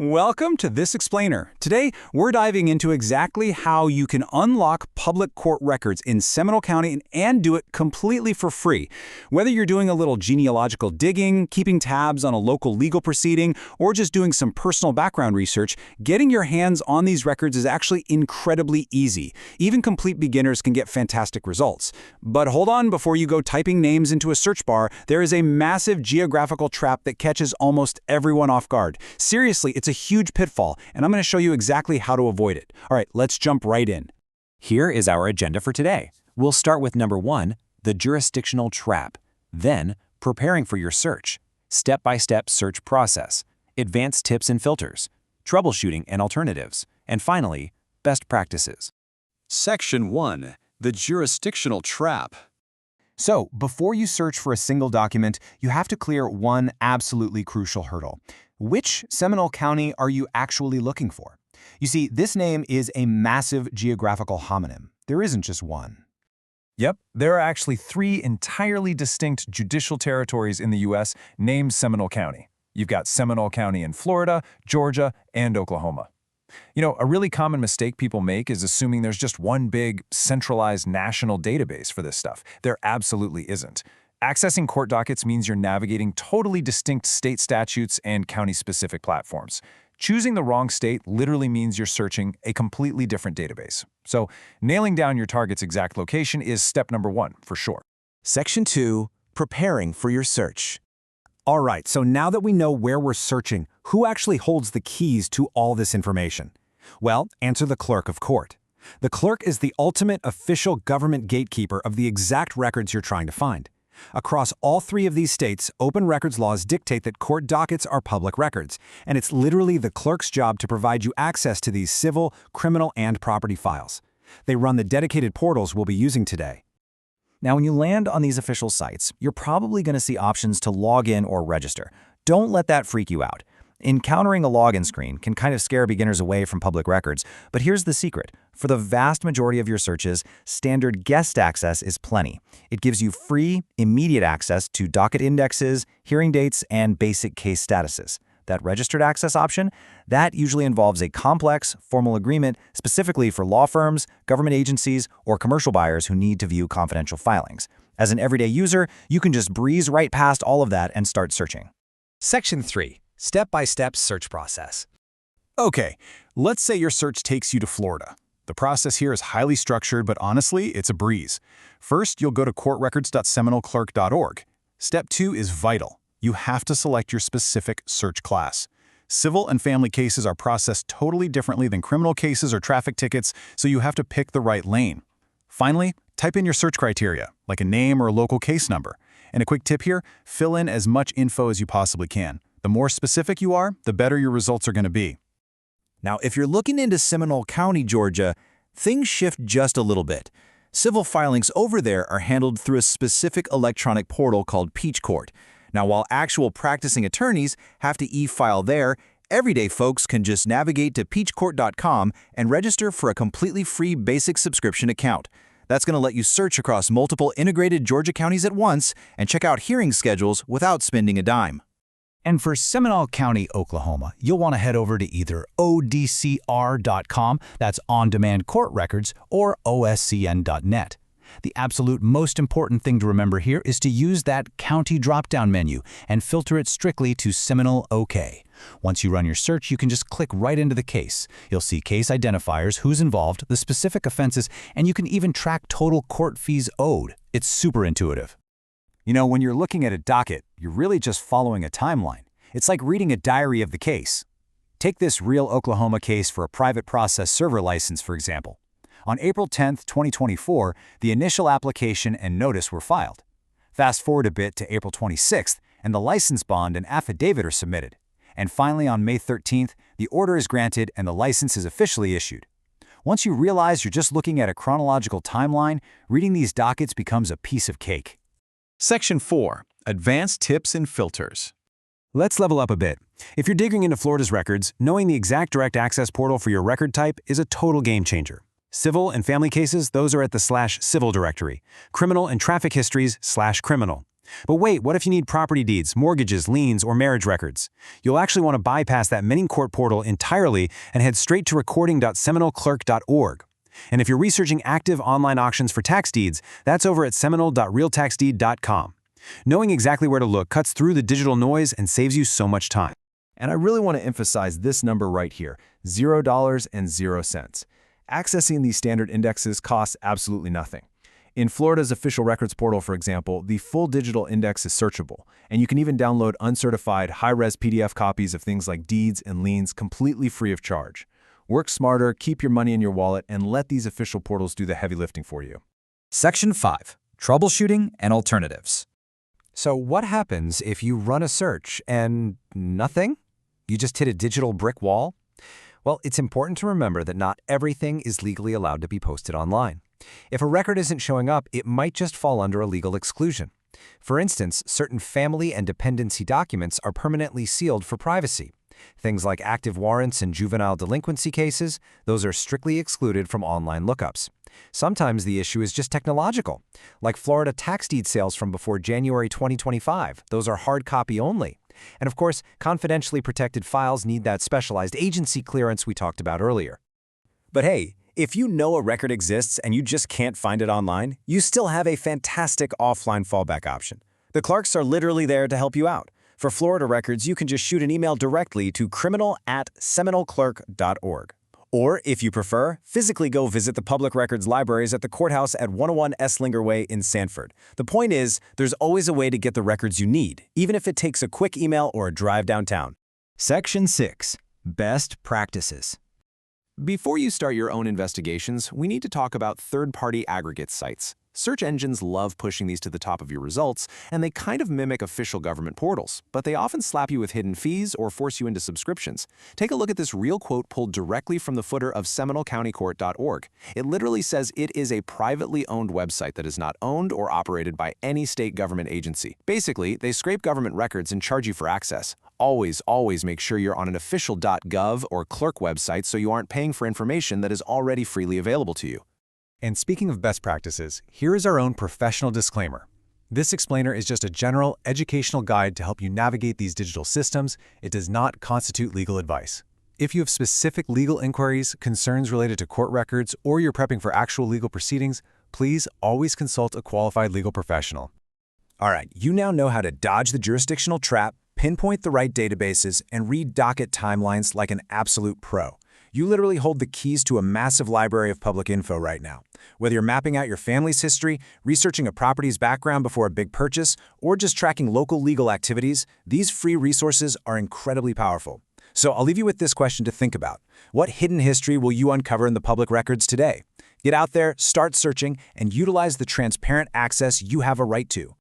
Welcome to This Explainer. Today, we're diving into exactly how you can unlock public court records in Seminole County and do it completely for free. Whether you're doing a little genealogical digging, keeping tabs on a local legal proceeding, or just doing some personal background research, getting your hands on these records is actually incredibly easy. Even complete beginners can get fantastic results. But hold on, before you go typing names into a search bar, there is a massive geographical trap that catches almost everyone off guard. Seriously, it's a huge pitfall, and I'm going to show you exactly how to avoid it. All right, let's jump right in. Here is our agenda for today. We'll start with number 1, the jurisdictional trap. Then, preparing for your search. Step-by-step search process. Advanced tips and filters. Troubleshooting and alternatives. And finally, best practices. Section 1. The jurisdictional trap. So, before you search for a single document, you have to clear one absolutely crucial hurdle. Which Seminole County are you actually looking for? You see, this name is a massive geographical homonym. There isn't just one. Yep, there are actually 3 entirely distinct judicial territories in the U.S. named Seminole County. You've got Seminole County in Florida, Georgia, and Oklahoma. You know, a really common mistake people make is assuming there's just one big, centralized national database for this stuff. There absolutely isn't. Accessing court dockets means you're navigating totally distinct state statutes and county-specific platforms. Choosing the wrong state literally means you're searching a completely different database. So, nailing down your target's exact location is step number 1, for sure. Section 2, preparing for your search. All right, so now that we know where we're searching, who actually holds the keys to all this information? Well, answer the clerk of court. The clerk is the ultimate official government gatekeeper of the exact records you're trying to find. Across all 3 of these states, open records laws dictate that court dockets are public records, and it's literally the clerk's job to provide you access to these civil, criminal, and property files. They run the dedicated portals we'll be using today. Now, when you land on these official sites, you're probably going to see options to log in or register. Don't let that freak you out. Encountering a login screen can kind of scare beginners away from public records, but here's the secret. For the vast majority of your searches, standard guest access is plenty. It gives you free, immediate access to docket indexes, hearing dates, and basic case statuses. That registered access option, that usually involves a complex, formal agreement specifically for law firms, government agencies, or commercial buyers who need to view confidential filings. As an everyday user, you can just breeze right past all of that and start searching. Section 3. Step-by-step search process. Okay, let's say your search takes you to Florida. The process here is highly structured, but honestly, it's a breeze. First, you'll go to courtrecords.seminoleclerk.org. Step 2 is vital. You have to select your specific search class. Civil and family cases are processed totally differently than criminal cases or traffic tickets, so you have to pick the right lane. Finally, type in your search criteria, like a name or a local case number. And a quick tip here, fill in as much info as you possibly can. The more specific you are, the better your results are going to be. Now, if you're looking into Seminole County, Georgia, things shift just a little bit. Civil filings over there are handled through a specific electronic portal called Peach Court. Now, while actual practicing attorneys have to e-file there, everyday folks can just navigate to peachcourt.com and register for a completely free basic subscription account. That's going to let you search across multiple integrated Georgia counties at once and check out hearing schedules without spending a dime. And for Seminole County, Oklahoma, you'll want to head over to either odcr.com, that's On-Demand Court Records, or oscn.net. The absolute most important thing to remember here is to use that county drop-down menu and filter it strictly to Seminole OK. Once you run your search, you can just click right into the case. You'll see case identifiers, who's involved, the specific offenses, and you can even track total court fees owed. It's super intuitive. You know, when you're looking at a docket, you're really just following a timeline. It's like reading a diary of the case. Take this real Oklahoma case for a private process server license, for example. On April 10, 2024, the initial application and notice were filed. Fast forward a bit to April 26th, and the license bond and affidavit are submitted. And finally, on May 13th, the order is granted and the license is officially issued. Once you realize you're just looking at a chronological timeline, reading these dockets becomes a piece of cake. Section 4. Advanced tips and filters. Let's level up a bit. If you're digging into Florida's records, knowing the exact direct access portal for your record type is a total game changer. Civil and family cases, those are at the /civil directory. Criminal and traffic histories /criminal. But wait, what if you need property deeds, mortgages, liens, or marriage records? You'll actually want to bypass that mini court portal entirely and head straight to recording.seminolclerk.org. And if you're researching active online auctions for tax deeds, that's over at seminole.realtaxdeed.com. Knowing exactly where to look cuts through the digital noise and saves you so much time. And I really want to emphasize this number right here, $0.00. Accessing these standard indexes costs absolutely nothing. In Florida's official records portal, for example, the full digital index is searchable, and you can even download uncertified, high-res PDF copies of things like deeds and liens completely free of charge. Work smarter, keep your money in your wallet, and let these official portals do the heavy lifting for you. Section 5. Troubleshooting and Alternatives. So what happens if you run a search and nothing? You just hit a digital brick wall? Well, it's important to remember that not everything is legally allowed to be posted online. If a record isn't showing up, it might just fall under a legal exclusion. For instance, certain family and dependency documents are permanently sealed for privacy. Things like active warrants and juvenile delinquency cases, those are strictly excluded from online lookups. Sometimes the issue is just technological, like Florida tax deed sales from before January 2025. Those are hard copy only. And of course, confidentially protected files need that specialized agency clearance we talked about earlier. But hey, if you know a record exists and you just can't find it online, you still have a fantastic offline fallback option. The clerks are literally there to help you out. For Florida records, you can just shoot an email directly to criminal@seminolclerk.org. Or, if you prefer, physically go visit the public records libraries at the courthouse at 101 Esslinger Way in Sanford. The point is, there's always a way to get the records you need, even if it takes a quick email or a drive downtown. Section 6. Best Practices. Before you start your own investigations, we need to talk about third-party aggregate sites. Search engines love pushing these to the top of your results, and they kind of mimic official government portals, but they often slap you with hidden fees or force you into subscriptions. Take a look at this real quote pulled directly from the footer of SeminoleCountyCourt.org. It literally says it is a privately owned website that is not owned or operated by any state government agency. Basically, they scrape government records and charge you for access. Always make sure you're on an official .gov or clerk website so you aren't paying for information that is already freely available to you. And speaking of best practices, here is our own professional disclaimer. This explainer is just a general educational guide to help you navigate these digital systems. It does not constitute legal advice. If you have specific legal inquiries, concerns related to court records, or you're prepping for actual legal proceedings, please always consult a qualified legal professional. All right, you now know how to dodge the jurisdictional trap, pinpoint the right databases, and read docket timelines like an absolute pro. You literally hold the keys to a massive library of public info right now. Whether you're mapping out your family's history, researching a property's background before a big purchase, or just tracking local legal activities, these free resources are incredibly powerful. So I'll leave you with this question to think about. What hidden history will you uncover in the public records today? Get out there, start searching, and utilize the transparent access you have a right to.